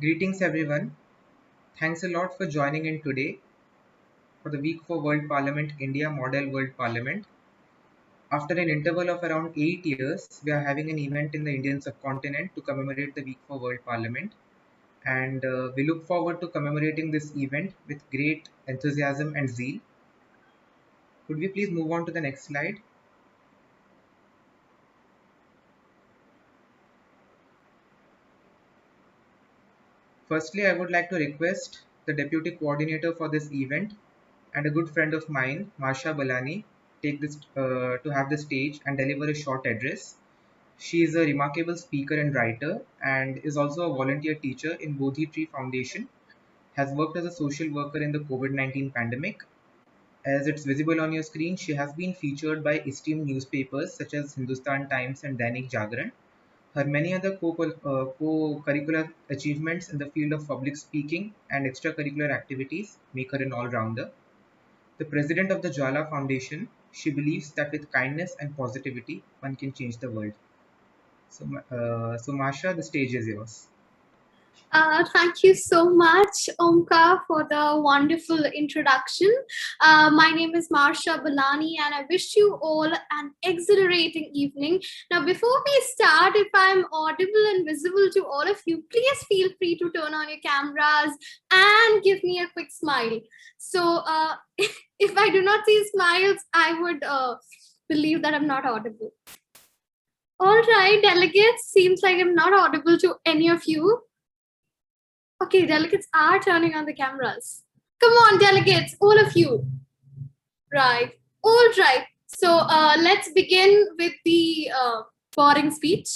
Greetings everyone. Thanks a lot for joining in today for the Week for World Parliament India Model World Parliament. After an interval of around 8 years, we are having an event in the Indian subcontinent to commemorate the Week for World Parliament. And we look forward to commemorating this event with great enthusiasm and zeal. Could we please move on to the next slide? Firstly, I would like to request the Deputy Coordinator for this event and a good friend of mine, Marsha Balani, take this to have the stage and deliver a short address. She is a remarkable speaker and writer and is also a volunteer teacher in Bodhi Tree Foundation, has worked as a social worker in the COVID-19 pandemic. As it's visible on your screen, she has been featured by esteemed newspapers such as Hindustan Times and Dainik Jagran. Her many other co-curricular achievements in the field of public speaking and extracurricular activities make her an all-rounder. The president of the Jwala Foundation, she believes that with kindness and positivity, one can change the world. So Masha, the stage is yours. Thank you so much, Omkaar, for the wonderful introduction. My name is Marsha Balani, and I wish you all an exhilarating evening. Now, before we start, if I'm audible and visible to all of you, please feel free to turn on your cameras and give me a quick smile. So, if I do not see smiles, I would believe that I'm not audible. All right, delegates, seems like I'm not audible to any of you. Okay, delegates are turning on the cameras. Come on, delegates, all of you. Right. All right. So let's begin with the boring speech.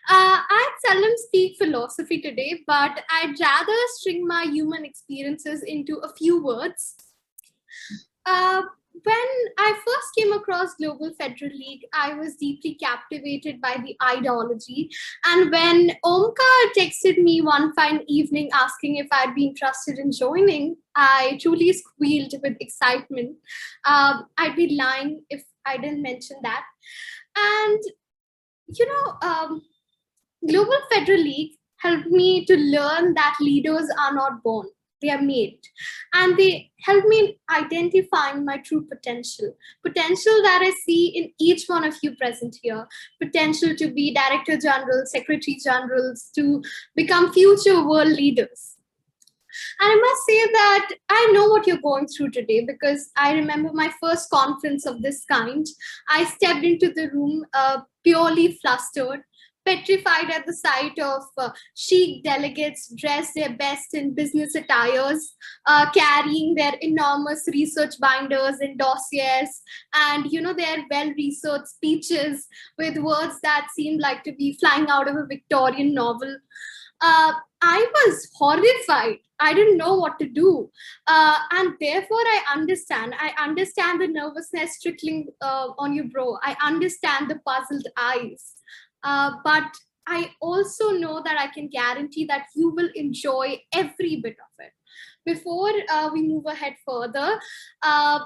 I'd seldom speak philosophy today, but I'd rather string my human experiences into a few words. When I first came across Global Federal League, I was deeply captivated by the ideology. And when Omkaar texted me one fine evening asking if I'd be interested in joining, I truly squealed with excitement. I'd be lying if I didn't mention that. And, Global Federal League helped me to learn that leaders are not born, they are made. And they helped me in identifying my true potential that I see in each one of you present here, potential to be director general, secretary generals, to become future world leaders. And I must say that I know what you're going through today, because I remember my first conference of this kind. I stepped into the room purely flustered, petrified at the sight of chic delegates dressed their best in business attires, carrying their enormous research binders and dossiers, and their well-researched speeches with words that seemed like to be flying out of a Victorian novel. I was horrified. I didn't know what to do. And therefore, I understand. I understand the nervousness trickling on your brow. I understand the puzzled eyes. But I also know that I can guarantee that you will enjoy every bit of it. Before we move ahead further, I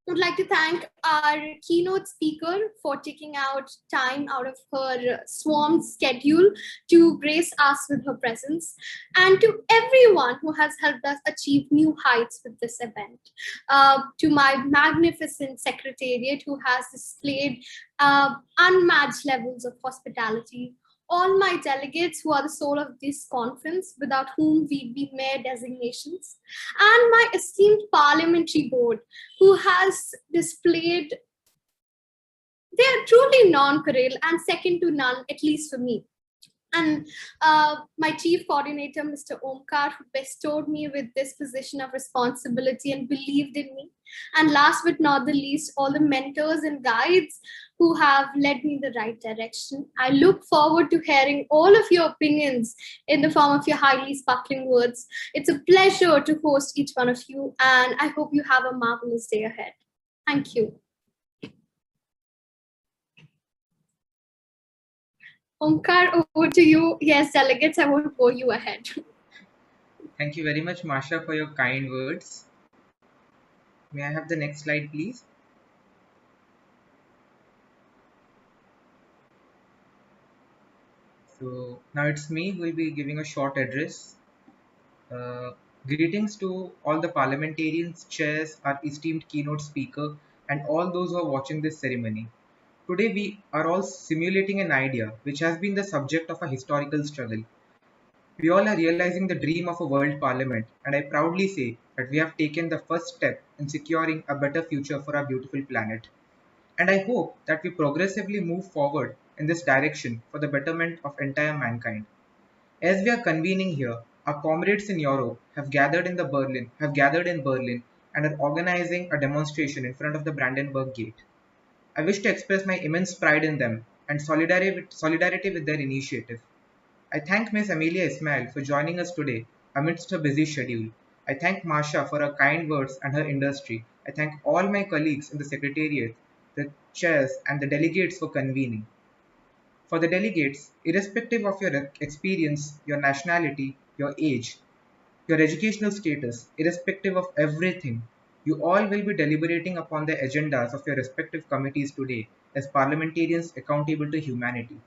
would like to thank our keynote speaker for taking out time out of her swamped schedule to grace us with her presence, and to everyone who has helped us achieve new heights with this event. To my magnificent secretariat who has displayed unmatched levels of hospitality, all my delegates who are the soul of this conference, without whom we'd be mere designations, and my esteemed Parliamentary Board, who has displayed, they're truly non-pareil and second to none, at least for me. And my Chief Coordinator, Mr. Omkaar, who bestowed me with this position of responsibility and believed in me. And last but not the least, all the mentors and guides who have led me in the right direction. I look forward to hearing all of your opinions in the form of your highly sparkling words. It's a pleasure to host each one of you, and I hope you have a marvelous day ahead. Thank you. Omkaar, over to you. Yes, delegates, I won't bore you ahead. Thank you very much, Masha, for your kind words. May I have the next slide, please? So now it's me who will be giving a short address Uh, Greetings to all the parliamentarians, chairs, our esteemed keynote speaker, and all those who are watching this ceremony. Today, we are all simulating an idea which has been the subject of a historical struggle. We all are realizing the dream of a world parliament, and I proudly say that we have taken the first step in securing a better future for our beautiful planet. And I hope that we progressively move forward in this direction for the betterment of entire mankind. As we are convening here, our comrades in Europe have gathered in Berlin and are organizing a demonstration in front of the Brandenburg Gate. I wish to express my immense pride in them and solidarity with their initiative. I thank Ms. Emilia Ismael for joining us today amidst her busy schedule. I thank Marsha for her kind words and her industry. I thank all my colleagues in the Secretariat, the chairs, and the delegates for convening. For the delegates, irrespective of your experience, your nationality, your age, your educational status, irrespective of everything, you all will be deliberating upon the agendas of your respective committees today as parliamentarians accountable to humanity.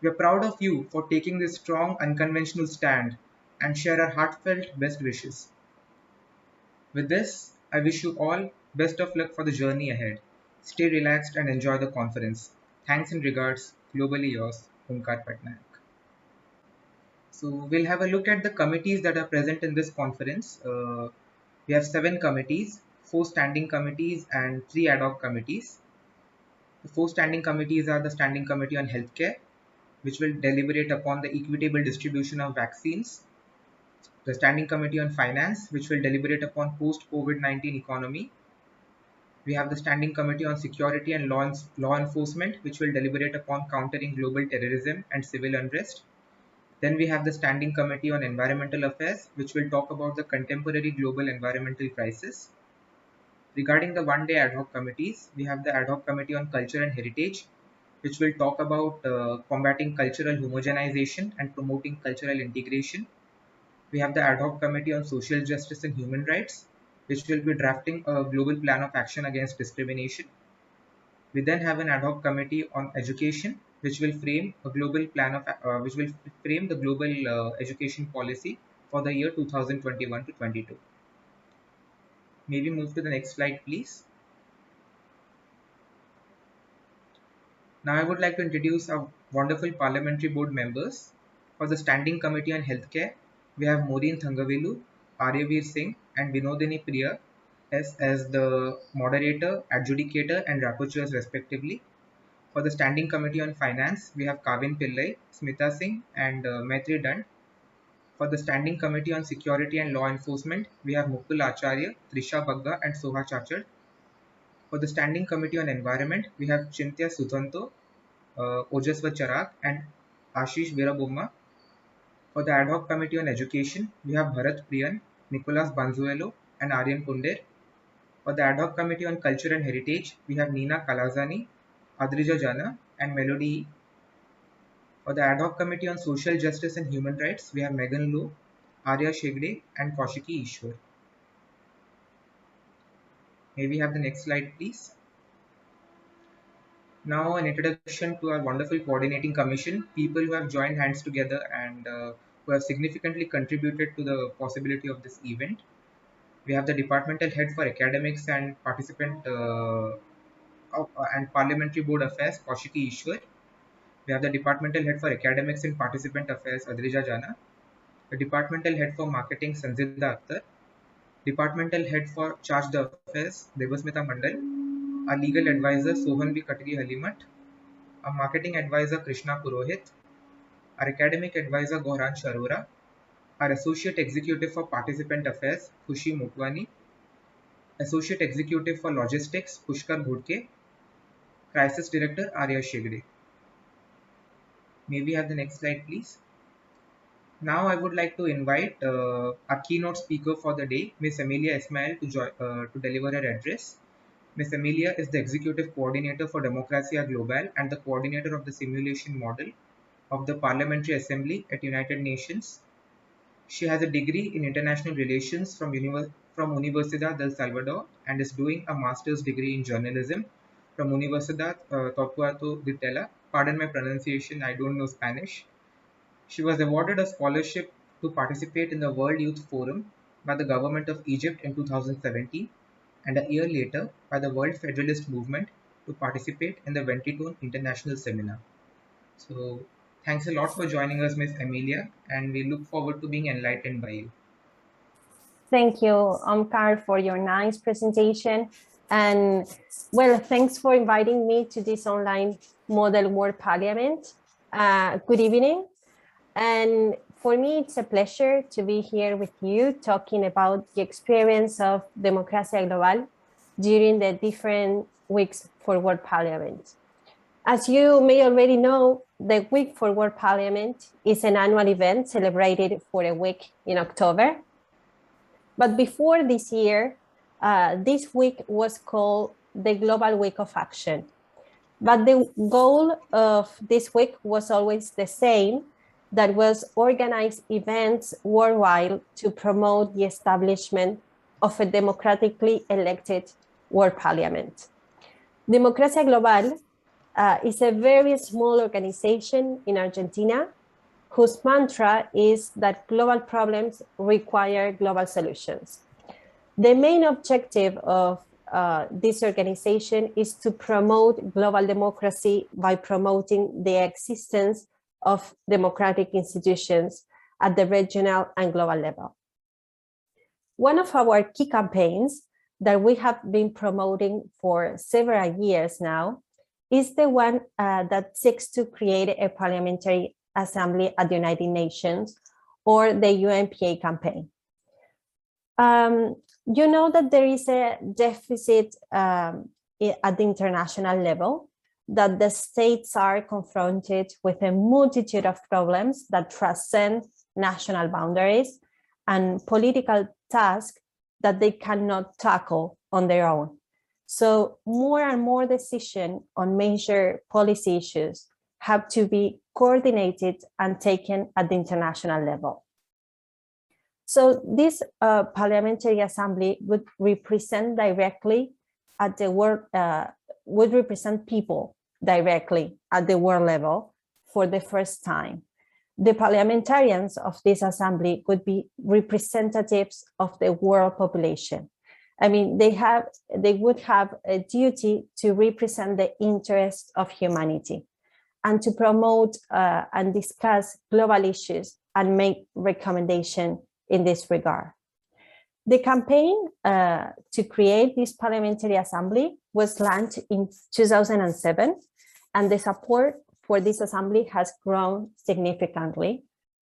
We are proud of you for taking this strong, unconventional stand and share our heartfelt best wishes. With this, I wish you all best of luck for the journey ahead. Stay relaxed and enjoy the conference. Thanks and regards. Globally yours, Omkaar Pattanayak. So we'll have a look at the committees that are present in this conference. We have 7 committees, 4 standing committees, and 3 ad hoc committees. The 4 standing committees are the Standing Committee on Healthcare, which will deliberate upon the equitable distribution of vaccines; the Standing Committee on Finance, which will deliberate upon post-COVID-19 economy; we have the Standing Committee on Security and Law Enforcement, which will deliberate upon countering global terrorism and civil unrest; then we have the Standing Committee on Environmental Affairs, which will talk about the contemporary global environmental crisis. Regarding the one-day ad hoc committees, we have the Ad hoc Committee on Culture and Heritage, which will talk about combating cultural homogenization and promoting cultural integration. We have the Ad hoc Committee on Social Justice and Human Rights, which will be drafting a global plan of action against discrimination. We then have an Ad hoc Committee on Education, which will frame a global plan of which will frame the global education policy for the year 2021 to 22. Maybe move to the next slide, please. Now I would like to introduce our wonderful Parliamentary Board members. For the Standing Committee on Healthcare, we have Maureen Thangavelu, Aryavir Singh, and Vinodini Priya as the moderator, adjudicator, and rapporteurs respectively. For the Standing Committee on Finance, we have Kavin Pillai, Smita Singh, and Maitri Dand. For the Standing Committee on Security and Law Enforcement, we have Mukul Acharya, Trisha Bagga, and Soha Chachad. For the Standing Committee on Environment, we have Chintya Sudhanto, Ojaswa Charag, and Ashish Virabomma. For the Ad hoc Committee on Education, we have Bharat Priyan, Nicolas Banzuelo, and Aryan Punder. For the Ad hoc Committee on Culture and Heritage, we have Nina Kalazani, Adrija Jana, and Melody. For the Ad hoc Committee on Social Justice and Human Rights, we have Megan Low, Arya Shegde, and Kaushiki Ishwar. May we have the next slide, please? Now, an introduction to our wonderful coordinating commission, people who have joined hands together and who have significantly contributed to the possibility of this event. We have the departmental head for academics and parliamentary board affairs, Kaushiki Ishwar. We have the departmental head for academics and participant affairs, Adrija Jana. The departmental head for marketing, Sanjida Akhtar. Departmental head for charged affairs, Devasmita Mandal. Our legal advisor, Sohan B. Katri Halimat. Our marketing advisor, Krishna Purohit. Our academic advisor, Goran Sharora. Our associate executive for participant affairs, Khushi Motwani. Associate executive for logistics, Pushkar Bhodke. Crisis director, Arya Shegde. May we have the next slide, please? Now I would like to invite our keynote speaker for the day, Ms. Emilia Ismael, to deliver her address. Ms. Emilia is the Executive Coordinator for Democracia Global and the Coordinator of the Simulation Model of the Parliamentary Assembly at United Nations. She has a degree in International Relations from Universidad del Salvador and is doing a master's degree in journalism from Universidad Torquato de Tella. Pardon my pronunciation, I don't know Spanish. She was awarded a scholarship to participate in the World Youth Forum by the government of Egypt in 2017, and a year later by the World Federalist Movement to participate in the Ventitone International Seminar. So thanks a lot for joining us, Miss Emilia, and we look forward to being enlightened by you. Thank you, Omkaar, for your nice presentation. And well, thanks for inviting me to this online Model World Parliament. Good evening. And for me, it's a pleasure to be here with you talking about the experience of Democracia Global during the different weeks for World Parliament. As you may already know, the Week for World Parliament is an annual event celebrated for a week in October. But before this year, this week was called the Global Week of Action. But the goal of this week was always the same, that was organize events worldwide to promote the establishment of a democratically elected World Parliament. Democracia Global is a very small organization in Argentina whose mantra is that global problems require global solutions. The main objective of this organization is to promote global democracy by promoting the existence of democratic institutions at the regional and global level. One of our key campaigns that we have been promoting for several years now is the one that seeks to create a parliamentary assembly at the United Nations, or the UNPA campaign. You know that there is a deficit at the international level, that the states are confronted with a multitude of problems that transcend national boundaries and political tasks that they cannot tackle on their own. So more and more decisions on major policy issues have to be coordinated and taken at the international level. So this parliamentary assembly would represent directly at the world, would represent people directly at the world level for the first time. The parliamentarians of this assembly would be representatives of the world population. I mean, they would have a duty to represent the interests of humanity and to promote and discuss global issues and make recommendations in this regard. The campaign to create this parliamentary assembly was launched in 2007, and the support for this assembly has grown significantly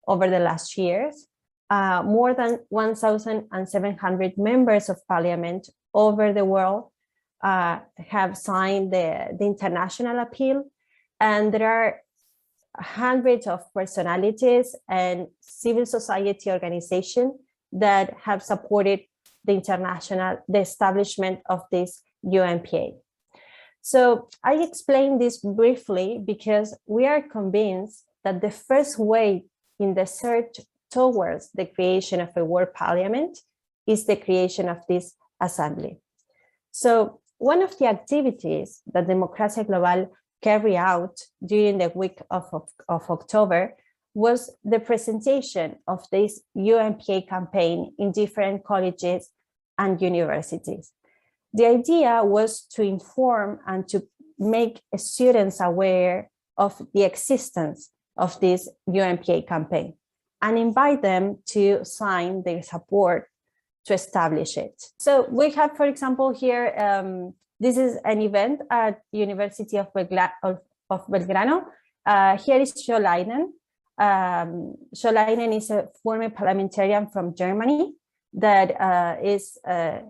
over the last years. More than 1,700 members of parliament over the world have signed the international appeal, and there are hundreds of personalities and civil society organizations that have supported the establishment of this UNPA. So I explain this briefly because we are convinced that the first way in the search towards the creation of a world parliament is the creation of this assembly. So one of the activities that Democracia Global carried out during the week of October was the presentation of this UNPA campaign in different colleges and universities. The idea was to inform and to make students aware of the existence of this UNPA campaign and invite them to sign their support to establish it. So we have, for example, here, this is an event at University of Belgrano. Here is Jolainen. Jolainen is a former parliamentarian from Germany that is a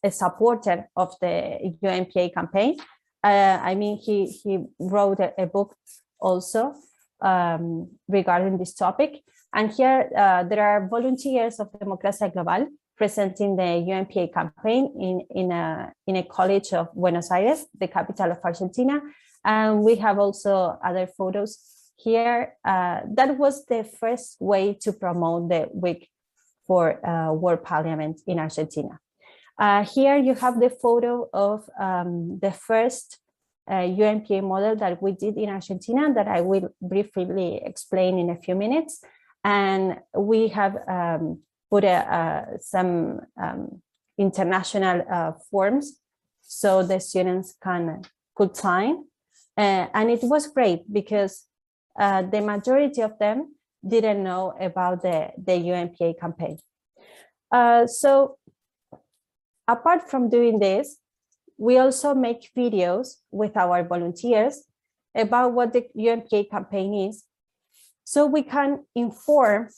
supporter of the UNPA campaign. I mean, he wrote a book also regarding this topic. And here there are volunteers of Democracia Global presenting the UNPA campaign in a college of Buenos Aires, the capital of Argentina. And we have also other photos here. That was the first way to promote the week for World Parliament in Argentina. Here you have the photo of the first UNPA model that we did in Argentina that I will briefly explain in a few minutes. And we have put some international forms so the students could sign. And it was great because the majority of them didn't know about the UNPA campaign. So apart from doing this, we also make videos with our volunteers about what the UNPA campaign is, so we can inform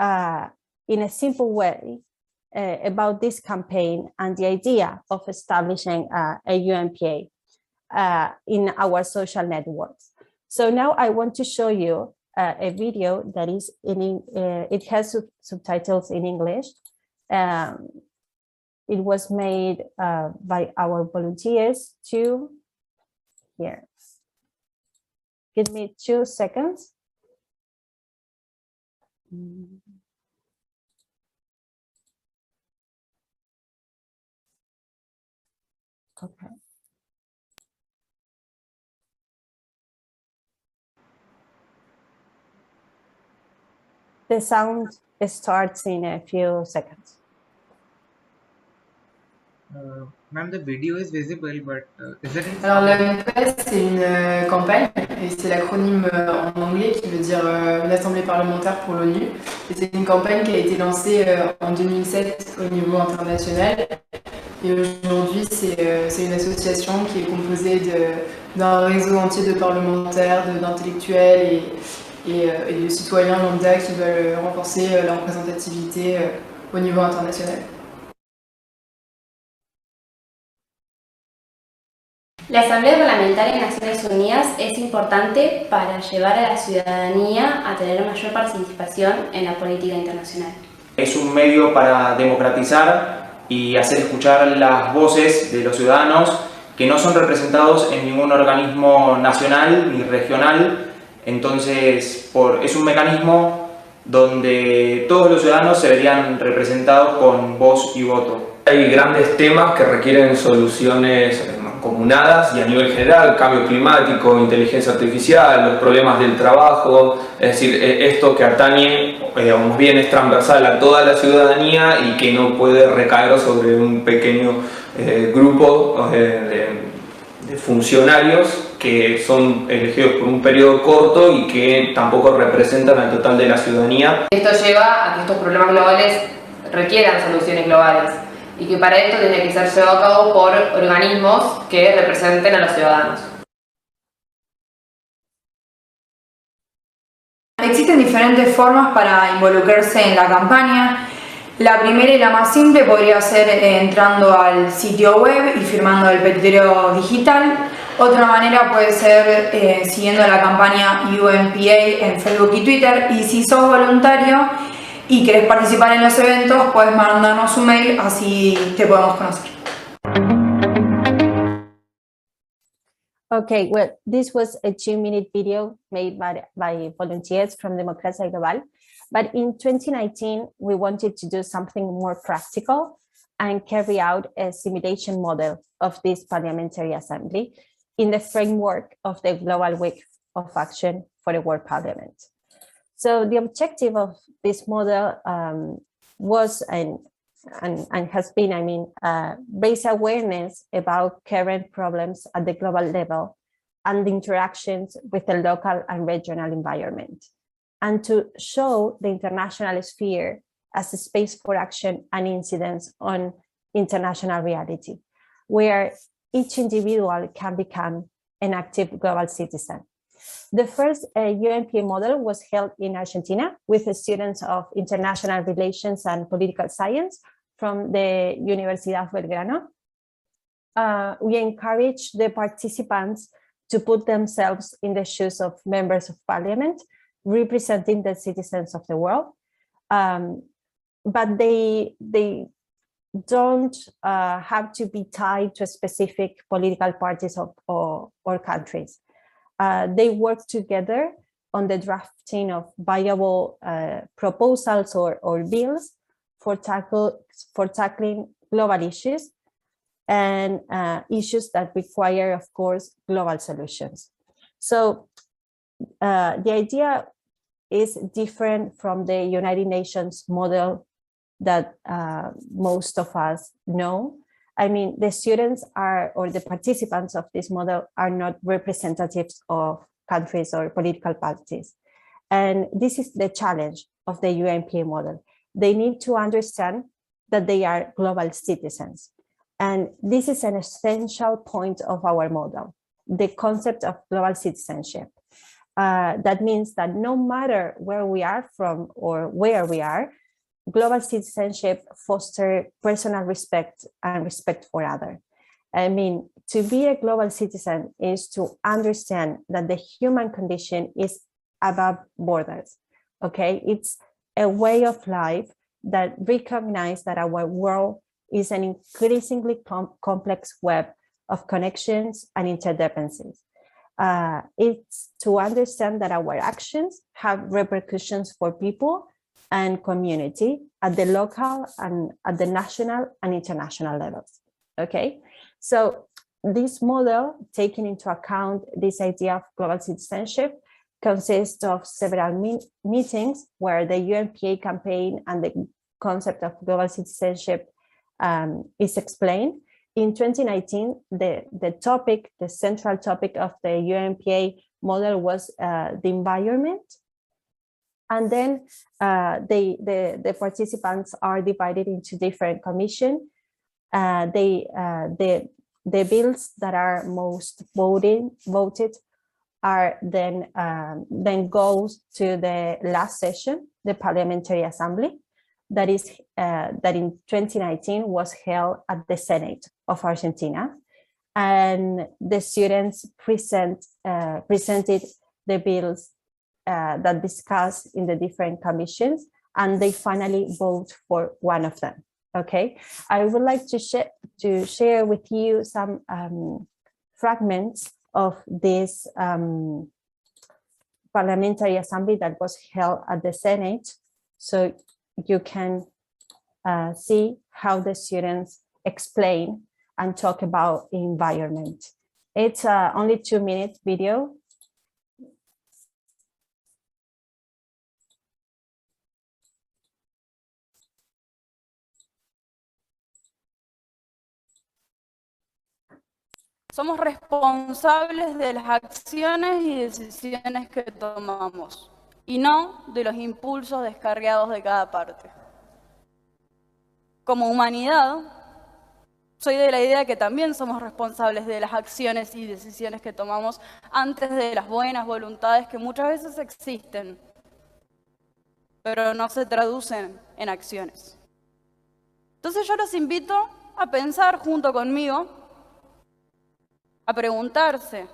in a simple way about this campaign and the idea of establishing a UNPA in our social networks. So now I want to show you a video that is it has subtitles in English. It was made by our volunteers too. Here, give me 2 seconds. Okay. The sound starts in a few seconds. Ma'am, the video is visible, but is it in Alors, l'UNPA, c'est une campagne, et c'est l'acronyme en anglais qui veut dire l'Assemblée parlementaire pour l'ONU. Et c'est une campagne qui a été lancée en 2007 au niveau international. Et aujourd'hui, c'est une association qui est composée d'un réseau entier de parlementaires, d'intellectuels et de citoyens lambda qui veulent renforcer la représentativité au niveau international. La Asamblea Parlamentaria de Naciones Unidas es importante para llevar a la ciudadanía a tener mayor participación en la política internacional. Es un medio para democratizar y hacer escuchar las voces de los ciudadanos que no son representados en ningún organismo nacional ni regional. Entonces, es un mecanismo donde todos los ciudadanos se verían representados con voz y voto. Hay grandes temas que requieren soluciones comunadas y a nivel general, cambio climático, inteligencia artificial, los problemas del trabajo, es decir, esto que atañe, o más bien es transversal a toda la ciudadanía y que no puede recaer sobre un pequeño grupo de funcionarios que son elegidos por un periodo corto y que tampoco representan al total de la ciudadanía. Esto lleva a que estos problemas globales requieran soluciones globales y que para esto tiene que ser llevado a cabo por organismos que representen a los ciudadanos. Existen diferentes formas para involucrarse en la campaña. La primera y la más simple podría ser entrando al sitio web y firmando el petitorio digital. Otra manera puede ser siguiendo la campaña UNPA en Facebook y Twitter. Y si sos voluntario y querés participar en los eventos, puedes mandarnos un mail, así te podemos conocer. Okay, well, this was a 2-minute video made by volunteers from Democracia Global. But in 2019, we wanted to do something more practical and carry out a simulation model of this parliamentary assembly in the framework of the Global Week of Action for the World Parliament. So the objective of this model was and has been, raise awareness about current problems at the global level and the interactions with the local and regional environment, and to show the international sphere as a space for action and incidence on international reality, where each individual can become an active global citizen. The first UNPA model was held in Argentina with the students of International Relations and Political Science from the Universidad of Belgrano. We encourage the participants to put themselves in the shoes of members of parliament, representing the citizens of the world. But they don't have to be tied to specific political parties or countries. They work together on the drafting of viable proposals or bills for tackling global issues and issues that require, of course, global solutions. So the idea is different from the United Nations model that most of us know. I mean, the students are, or the participants of this model are not representatives of countries or political parties. And this is the challenge of the UNPA model. They need to understand that they are global citizens. And this is an essential point of our model, the concept of global citizenship. That means that no matter where we are from or where we are, global citizenship fosters personal respect and respect for others. I mean, to be a global citizen is to understand that the human condition is above borders, okay? It's a way of life that recognizes that our world is an increasingly complex web of connections and interdependencies. It's to understand that our actions have repercussions for people and community at the local and at the national and international levels, okay? So this model, taking into account this idea of global citizenship, consists of several meetings where the UNPA campaign and the concept of global citizenship is explained. In 2019, the central topic of the UNPA model was the environment. And then the participants are divided into different commissions. The bills that are most voted are then goes to the last session, the Parliamentary Assembly, that in 2019 was held at the Senate of Argentina, and the students presented the bills that discussed in the different commissions, and they finally vote for one of them. Okay, I would like to share with you some fragments of this Parliamentary Assembly that was held at the Senate, so you can see how the students explain and talk about environment. It's only 2-minute video. Somos responsables de las acciones y decisiones que tomamos, y no de los impulsos descargados de cada parte. Como humanidad, soy de la idea que también somos responsables de las acciones y decisiones que tomamos antes de las buenas voluntades que muchas veces existen, pero no se traducen en acciones. Entonces yo los invito a pensar junto conmigo, a preguntarse,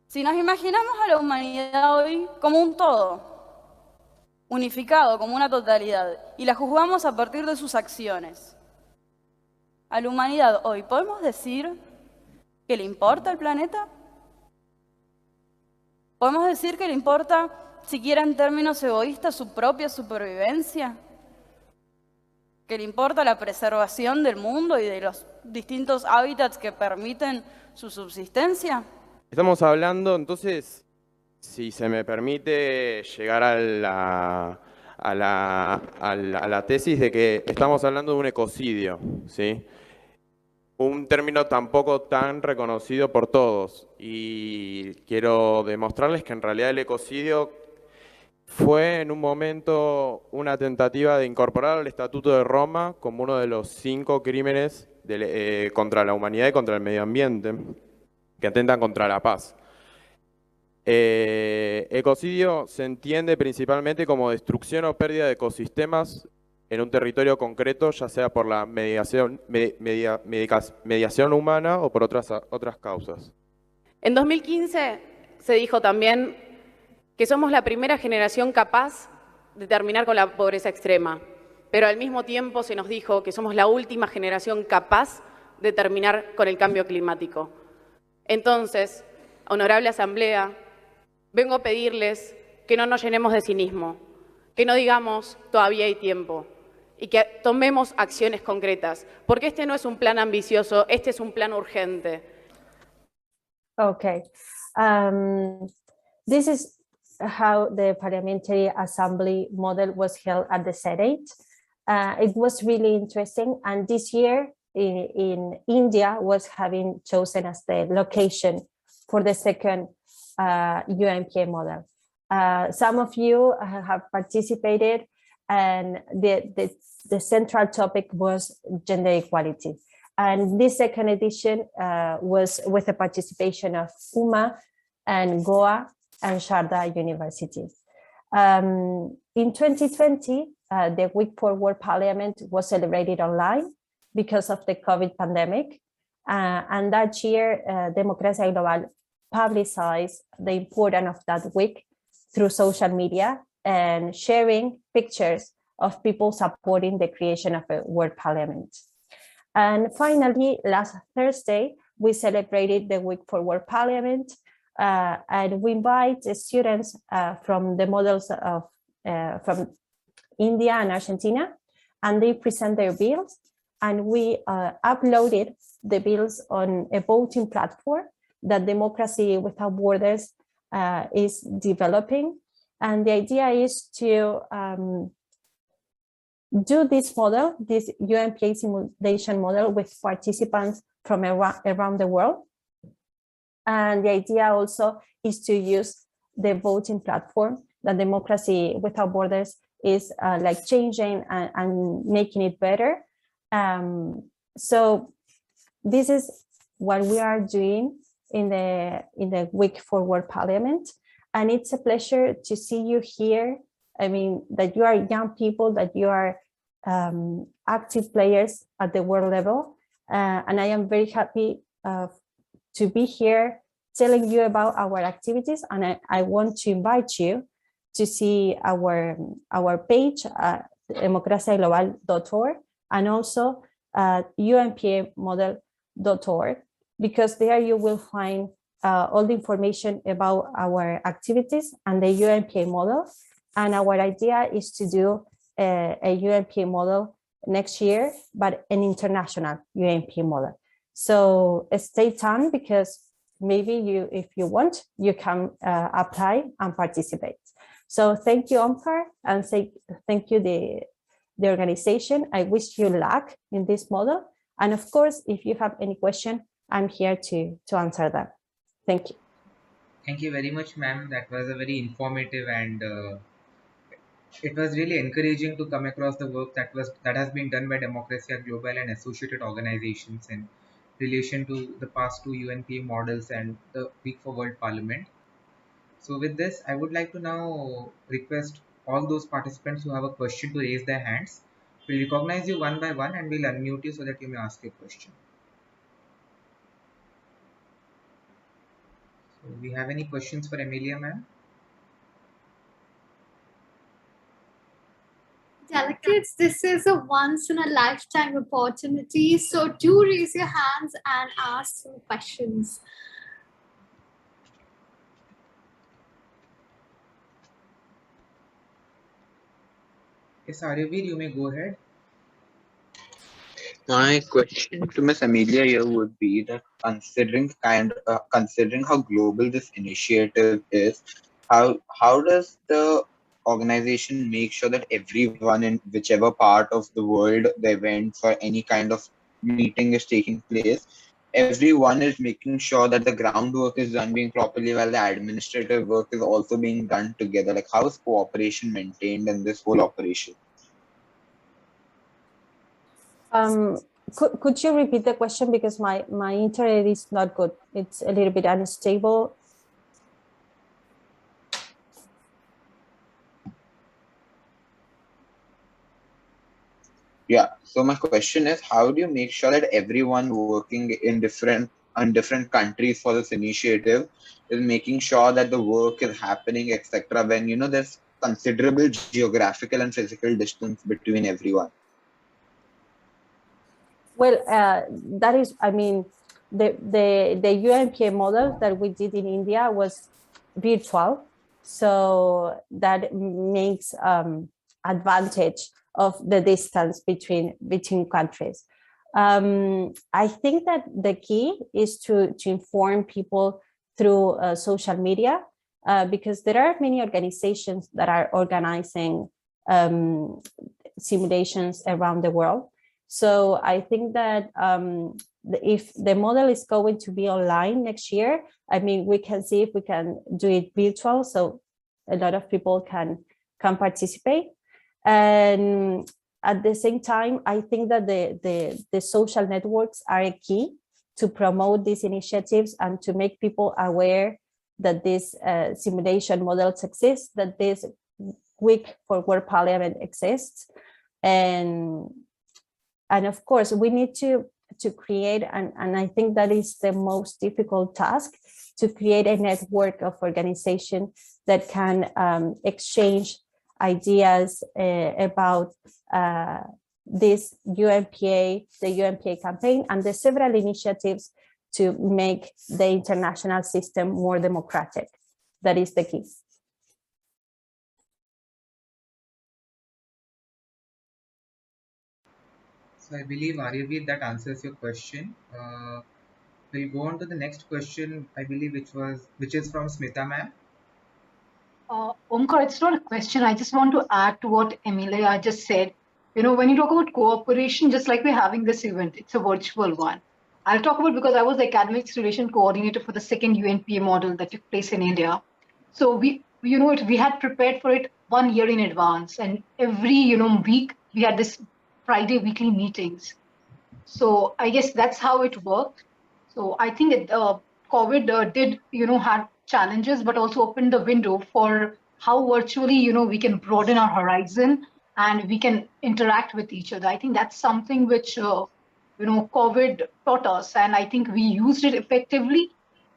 si nos imaginamos a la humanidad hoy como un todo, unificado, como una totalidad, y la juzgamos a partir de sus acciones, a la humanidad hoy, ¿podemos decir que le importa el planeta? ¿Podemos decir que le importa, siquiera en términos egoístas, su propia supervivencia? ¿Que le importa la preservación del mundo y de los distintos hábitats que permiten su subsistencia? Estamos hablando, entonces, si se me permite llegar a la tesis de que estamos hablando de un ecocidio, ¿sí? Un término tampoco tan reconocido por todos. Y quiero demostrarles que en realidad el ecocidio fue en un momento una tentativa de incorporar al Estatuto de Roma como uno de los 5 crímenes contra la humanidad y contra el medio ambiente que atentan contra la paz. Ecocidio se entiende principalmente como destrucción o pérdida de ecosistemas en un territorio concreto, ya sea por la mediación humana o por otras causas. En 2015 se dijo también que somos la primera generación capaz de terminar con la pobreza extrema, pero al mismo tiempo se nos dijo que somos la última generación capaz de terminar con el cambio climático. Entonces, honorable Asamblea, vengo a pedirles que no nos llenemos de cinismo, que no digamos todavía hay tiempo y que tomemos acciones concretas, porque este no es un plan ambicioso, este es un plan urgente. Okay, this is how the Parliamentary Assembly model was held at the Senate. It was really interesting, and this year in India was having chosen as the location for the second UNPA model. Some of you have participated, and the central topic was gender equality. And this second edition was with the participation of UMA and Goa and Sharda universities. In 2020, the Week for World Parliament was celebrated online because of the COVID pandemic. And that year, Democracia Global publicized the importance of that week through social media and sharing pictures of people supporting the creation of a World Parliament. And finally, last Thursday, we celebrated the Week for World Parliament, and we invite students from the models of from India and Argentina, and they present their bills, and we uploaded the bills on a voting platform that Democracy Without Borders is developing. And the idea is to do this model, this UNPA simulation model, with participants from around the world. And the idea also is to use the voting platform that Democracy Without Borders is like changing and making it better. So this is what we are doing in the Week for World Parliament. And it's a pleasure to see you here. I mean, that you are young people, that you are active players at the world level. And I am very happy to be here telling you about our activities. And I want to invite you to see our page at democraciaglobal.org and also at unpamodel.org, because there you will find all the information about our activities and the UNPA model. And our idea is to do a UNPA model next year, but an international UNPA model. So stay tuned, because maybe you, if you want, you can apply and participate. So thank you, Omkaar, and thank you, the organization. I wish you luck in this model. And of course, if you have any question, I'm here to answer them. Thank you. Thank you very much, ma'am. That was a very informative, and it was really encouraging to come across the work that has been done by Democracia Global and associated organizations in relation to the past two UNPA models and the Week for World Parliament. So with this, I would like to now request all those participants who have a question to raise their hands. We'll recognize you one by one and we'll unmute you so that you may ask your question. So we have any questions for Emilia, ma'am? Delegates, this is a once-in-a-lifetime opportunity, so do raise your hands and ask some questions. Yes, Aryavir, you may go ahead. My question to Ms. Emilia here would be that considering how global this initiative is, how does the organization make sure that everyone in whichever part of the world the events or any kind of meeting is taking place, everyone is making sure that the groundwork is done being properly while the administrative work is also being done together? Like, how is cooperation maintained in this whole operation? Could you repeat the question, because my internet is not good. It's a little bit unstable. Yeah, so my question is, how do you make sure that everyone working in different countries for this initiative is making sure that the work is happening, etc., when there's considerable geographical and physical distance between everyone? Well, that is, I mean, the UNPA model that we did in India was virtual, so that makes advantage of the distance between countries. I think that the key is to inform people through social media, because there are many organizations that are organizing simulations around the world. So I think that if the model is going to be online next year, I mean, we can see if we can do it virtual, so a lot of people can participate. And at the same time, I think that the social networks are a key to promote these initiatives and to make people aware that these simulation models exist, that this week for World Parliament exists. And of course, we need to create, and I think that is the most difficult task, to create a network of organizations that can exchange ideas about this UNPA, the UNPA campaign, and the several initiatives to make the international system more democratic. That is the key. So I believe, Aryabir, that answers your question. We'll go on to the next question, I believe, which is from Smita ma'am. Omkar, it's not a question. I just want to add to what Emilia just said. You know, when you talk about cooperation, just like we're having this event, it's a virtual one. I'll talk about, because I was the academics relation coordinator for the second UNPA model that took place in India. So we had prepared for it 1 year in advance, and every week we had this Friday weekly meetings. So I guess that's how it worked. So I think COVID did had challenges, but also opened the window for how virtually we can broaden our horizon and we can interact with each other. I think that's something which COVID taught us, and I think we used it effectively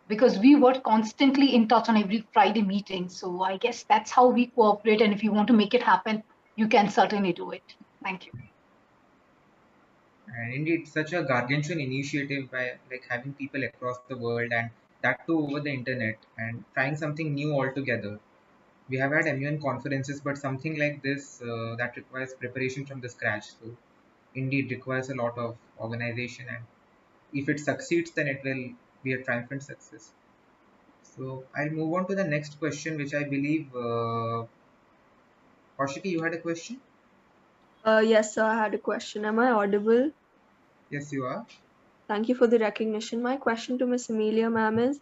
because we were constantly in touch on every Friday meeting. So I guess that's how we cooperate, and if you want to make it happen, you can certainly do it. Thank you. And indeed, such a gargantuan initiative by having people across the world, and that too over the internet, and trying something new altogether. We have had MUN conferences, but something like this that requires preparation from the scratch. So indeed requires a lot of organization, and if it succeeds, then it will be a triumphant success. So I'll move on to the next question, which I believe, Kaushiki, you had a question? Yes, sir, I had a question. Am I audible? Yes, you are. Thank you for the recognition. My question to Miss Emilia ma'am is,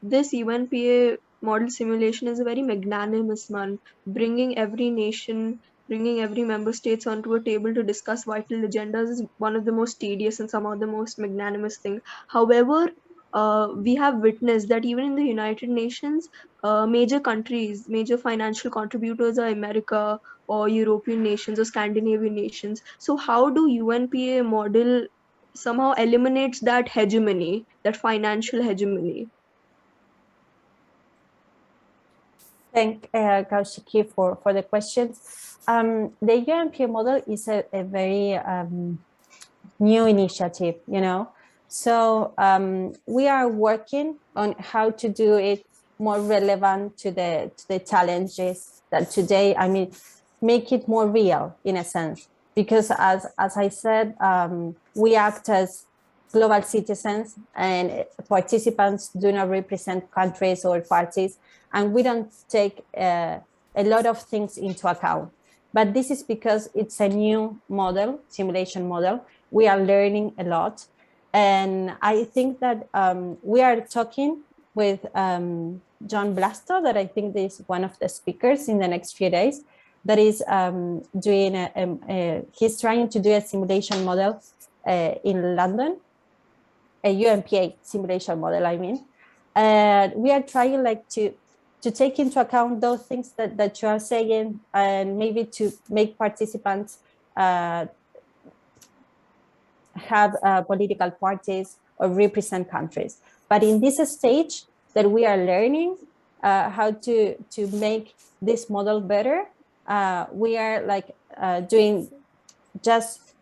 this UNPA model simulation is a very magnanimous one, bringing every nation, bringing every member states onto a table to discuss vital agendas is one of the most tedious and some of the most magnanimous things. However, we have witnessed that even in the United Nations, major countries, major financial contributors are America or European nations or Scandinavian nations. So how do UNPA model somehow eliminates that hegemony, that financial hegemony? Thank Kaushiki for the question. The UNPA model is a very new initiative, So we are working on how to do it more relevant to the challenges that today, make it more real in a sense. Because as I said, we act as global citizens, and participants do not represent countries or parties, and we don't take a lot of things into account. But this is because it's a new model, simulation model. We are learning a lot. And I think that we are talking with John Blasto, that I think is one of the speakers in the next few days, that is doing he's trying to do a simulation model in London, a UNPA simulation model, And we are trying to take into account those things that you are saying, and maybe to make participants have political parties or represent countries. But in this stage that we are learning how to make this model better, we are doing just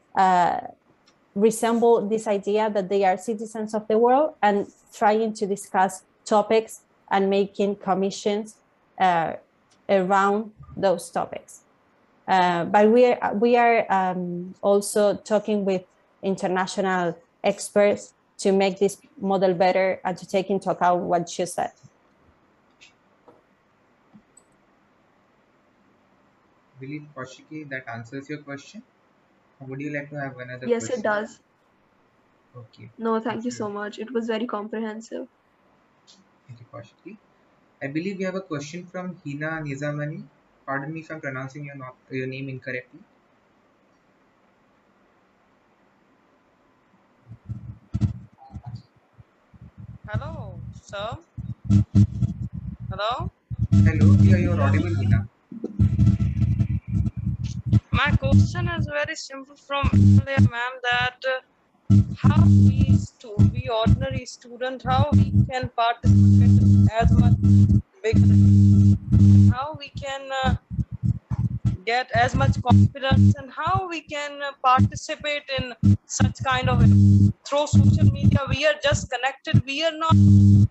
resemble this idea that they are citizens of the world and trying to discuss topics and making commissions around those topics. But we are also talking with international experts to make this model better and to take into account what you said. believe, Kaushiki, that answers your question. Or would you like to have another Yes, question? it does. Okay. No, thank you so much. It was very comprehensive. Thank you, Kaushiki. I believe we have a question from Hina Nizamani. Pardon me if I'm pronouncing your name incorrectly. Hello, sir. Hello? Hello, yeah, you're audible, Hina. My question is very simple from Emilia ma'am, that how we ordinary student, how we can participate as much big, how we can get as much confidence, and how we can participate in such kind of, through social media. We are just connected, we are not we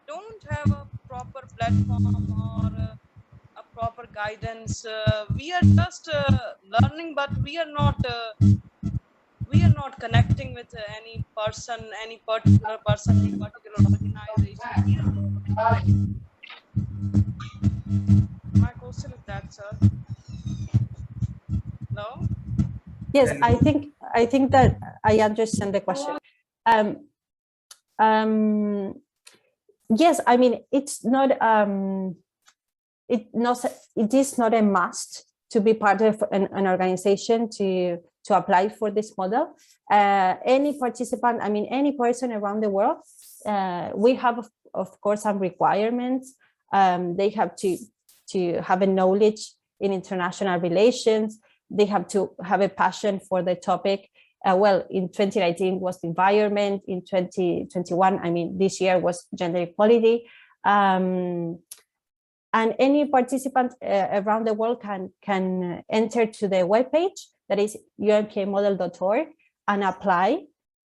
don't have a proper platform or a proper guidance. We are just learning, but we are not connecting with any person, any particular person, any particular organization. My question is that, sir. No? Yes, I think that I understand the question. Yes, I mean, it's not it is not a must to be part of an organization to apply for this model. Any participant, I mean, any person around the world, we have of course some requirements. They have to have a knowledge in international relations. They have to have a passion for the topic. Well, in 2019 was the environment. In 2021, I mean, this year was gender equality. And any participant around the world can enter to the webpage, that is unpamodel.org, and apply.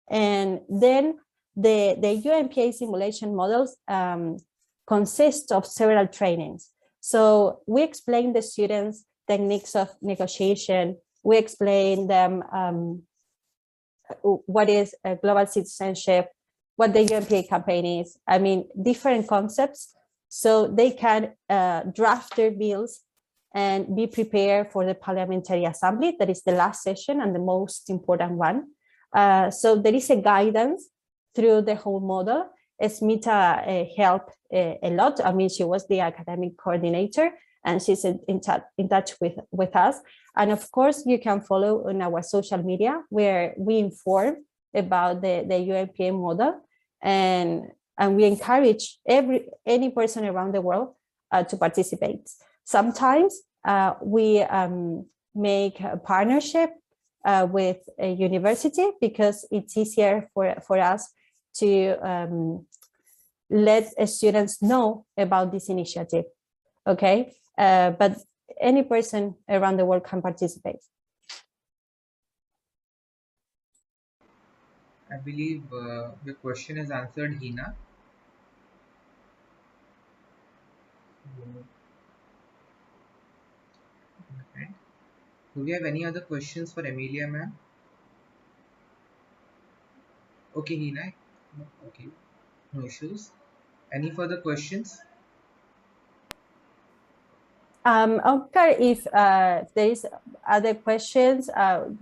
And then the UNPA simulation models consist of several trainings. So we explain the students techniques of negotiation. We explain them what is a global citizenship, what the UNPA campaign is. I mean, different concepts, so they can draft their bills and be prepared for the Parliamentary Assembly. That is the last session and the most important one. So there is a guidance through the whole model. Smita helped a lot. I mean, she was the academic coordinator, and she's in touch with us. And of course, you can follow on our social media, where we inform about the UNPA model, and we encourage any person around the world to participate. Sometimes we make a partnership with a university, because it's easier for us to let students know about this initiative. Okay, but any person around the world can participate. I believe your question is answered, Hina. Okay. Do we have any other questions for Emilia, ma'am? Okay, Hina. Okay, no issues. Any further questions? Omkaar, if there is other questions,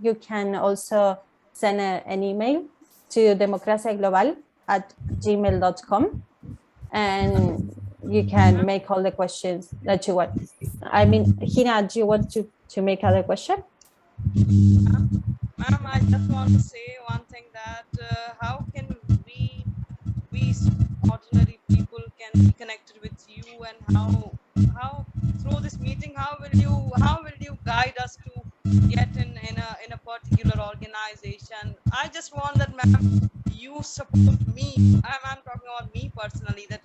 you can also send an email to democraciaglobal@gmail.com, and you can make all the questions that you want. I mean, Hina, do you want to make other question? Ma'am, I just want to say one thing, that how can we ordinary people can be connected with you, and how through this meeting, how will you guide us to get in a particular organization? I just want that, ma'am, you support me. I'm talking about me personally, that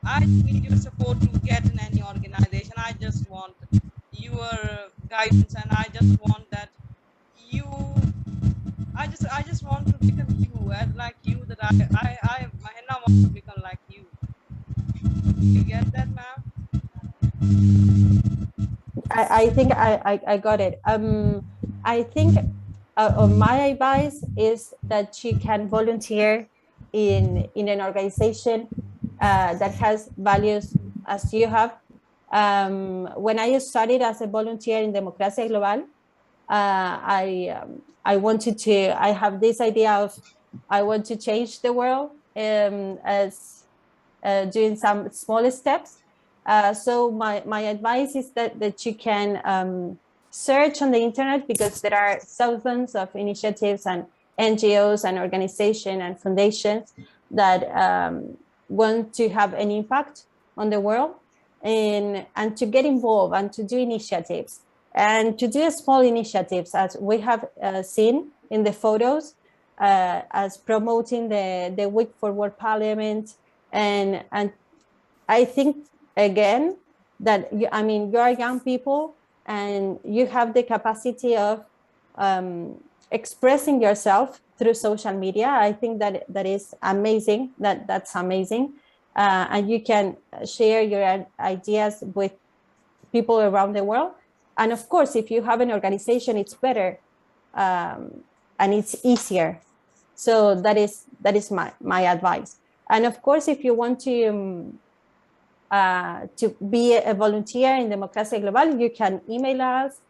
I need your support to get in any organization. I just want your guidance, and I just want that I just want to become you, and like you, that Mahenna wants to become like you. You get that, ma'am? I think I got it. I think my advice is that she can volunteer in an organization that has values as you have, When I started as a volunteer in Democracia Global, I wanted to, I have this idea of, I want to change the world as doing some small steps. So my advice is that you can search on the internet, because there are thousands of initiatives and NGOs and organizations and foundations that want to have an impact on the world, and to get involved and to do initiatives and to do small initiatives, as we have seen in the photos, as promoting the Week for World Parliament. And I think, again, that you are young people and you have the capacity of expressing yourself through social media. I think that is amazing. That's amazing. And you can share your ideas with people around the world. And of course, if you have an organization, it's better and it's easier. So that is my advice. And of course, if you want to be a volunteer in Democracia Global, you can email us,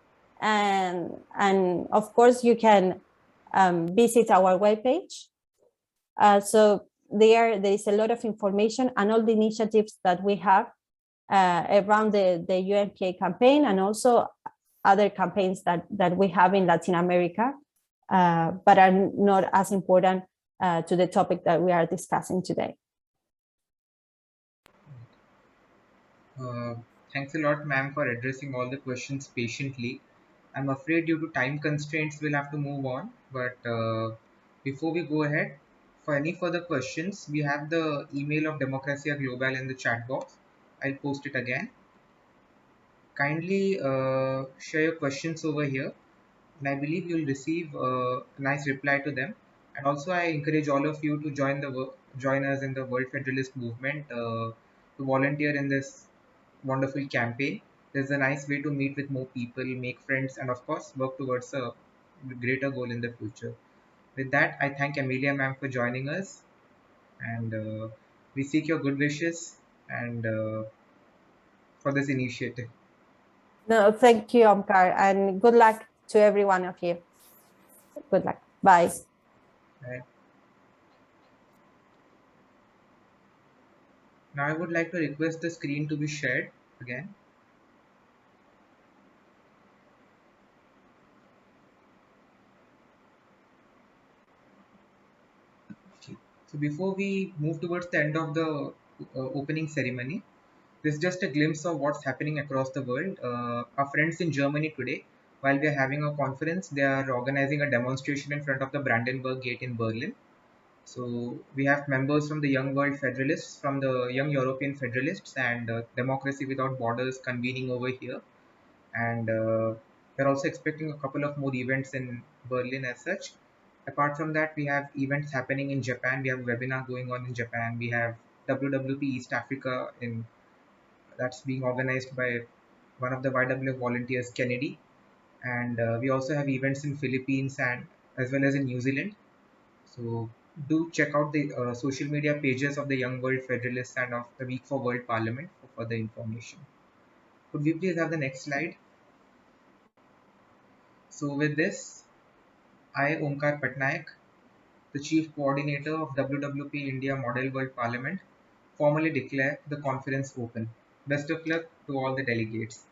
and of course you can visit our webpage. So there is a lot of information and all the initiatives that we have around the UNPA campaign, and also other campaigns that we have in Latin America, but are not as important to the topic that we are discussing today. Thanks a lot, ma'am, for addressing all the questions patiently. I'm afraid due to time constraints, we'll have to move on. But before we go ahead, for any further questions, we have the email of Democracia Global in the chat box. I'll post it again. Kindly share your questions over here, and I believe you'll receive a nice reply to them. And also, I encourage all of you to join us in the World Federalist Movement, to volunteer in this wonderful campaign. There's a nice way to meet with more people, make friends, and of course, work towards a greater goal in the future. With that, I thank Emilia ma'am for joining us, and we seek your good wishes and for this initiative. No, thank you, Omkaar, and good luck to every one of you. Good luck. Bye. Right. Now I would like to request the screen to be shared again. Okay. So before we move towards the end of the opening ceremony, this is just a glimpse of what's happening across the world. Our friends in Germany today, while we are having a conference, they are organizing a demonstration in front of the Brandenburg Gate in Berlin. So we have members from the Young World Federalists, from the Young European Federalists, and Democracy Without Borders convening over here. And we're also expecting a couple of more events in Berlin as such. Apart from that, we have events happening in Japan. We have a webinar going on in Japan. We have WWP East Africa that's being organized by one of the YWF volunteers, Kennedy. And we also have events in Philippines and as well as in New Zealand. So do check out the social media pages of the Young World Federalists and of the Week for World Parliament for further information. Could we please have the next slide? So with this, I, Omkaar Pattanayak, the Chief Coordinator of WWP India Model World Parliament, formally declare the conference open. Best of luck to all the delegates.